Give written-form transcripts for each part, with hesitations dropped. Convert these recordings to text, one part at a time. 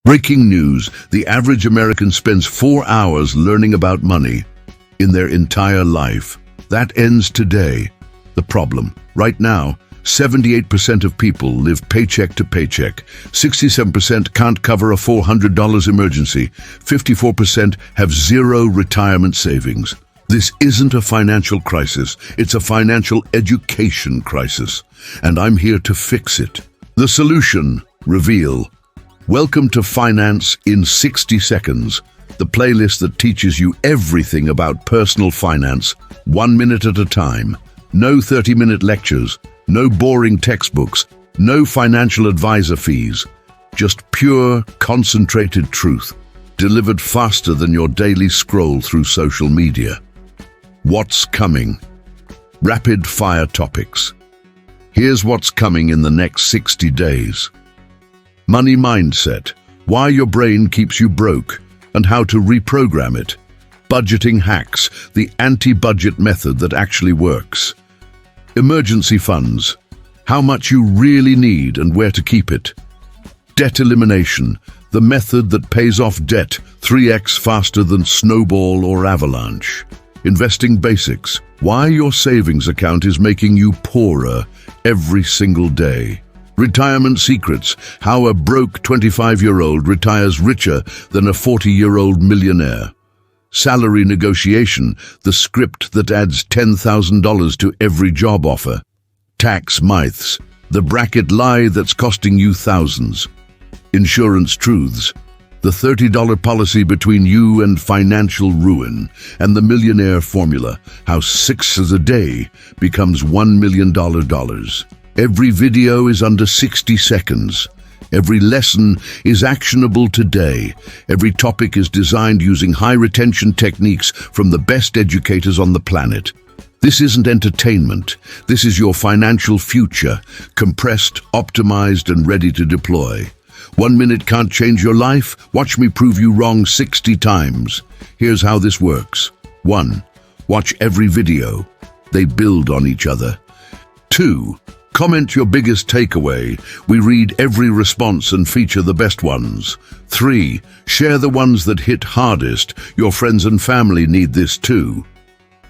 Breaking news, the average American spends 4 hours learning about money in their entire life. That ends today. The problem, right now, 78% of people live paycheck to paycheck. 67% can't cover a $400 emergency. 54% have zero retirement savings. This isn't a financial crisis, it's a financial education crisis, and I'm here to fix it. The solution, reveal. Welcome to Finance in 60 Seconds, the playlist that teaches you everything about personal finance, 1 minute at a time. No 30-minute lectures, no boring textbooks, no financial advisor fees. Just pure, concentrated truth, delivered faster than your daily scroll through social media. What's coming? Rapid-fire topics. Here's what's coming in the next 60 days. Money mindset, why your brain keeps you broke and how to reprogram it. Budgeting hacks, the anti-budget method that actually works. Emergency funds, how much you really need and where to keep it. Debt elimination, the method that pays off debt 3x faster than snowball or avalanche. Investing basics, why your savings account is making you poorer every single day. Retirement secrets, how a broke 25-year-old retires richer than a 40-year-old millionaire. Salary negotiation, the script that adds $10,000 to every job offer. Tax myths, the bracket lie that's costing you thousands. Insurance truths, the $30 policy between you and financial ruin. And the millionaire formula, how 6 a day becomes $1 million. Every video is under 60 seconds. Every lesson is actionable today. Every topic is designed using high-retention techniques from the best educators on the planet. This isn't entertainment. This is your financial future, compressed, optimized, and ready to deploy. 1 minute can't change your life? Watch me prove you wrong 60 times. Here's how this works. 1. Watch every video. They build on each other. 2. Comment your biggest takeaway. We read every response and feature the best ones. 3. Share the ones that hit hardest. Your friends and family need this too.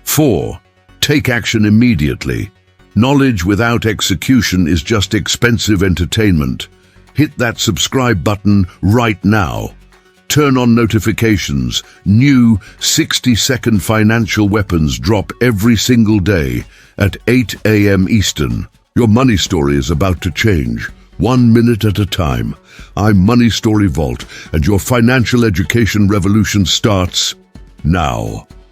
4. Take action immediately. Knowledge without execution is just expensive entertainment. Hit that subscribe button right now. Turn on notifications. New 60-second financial weapons drop every single day at 8 AM Eastern. Your money story is about to change, 1 minute at a time. I'm Money Story Vault, and your financial education revolution starts now.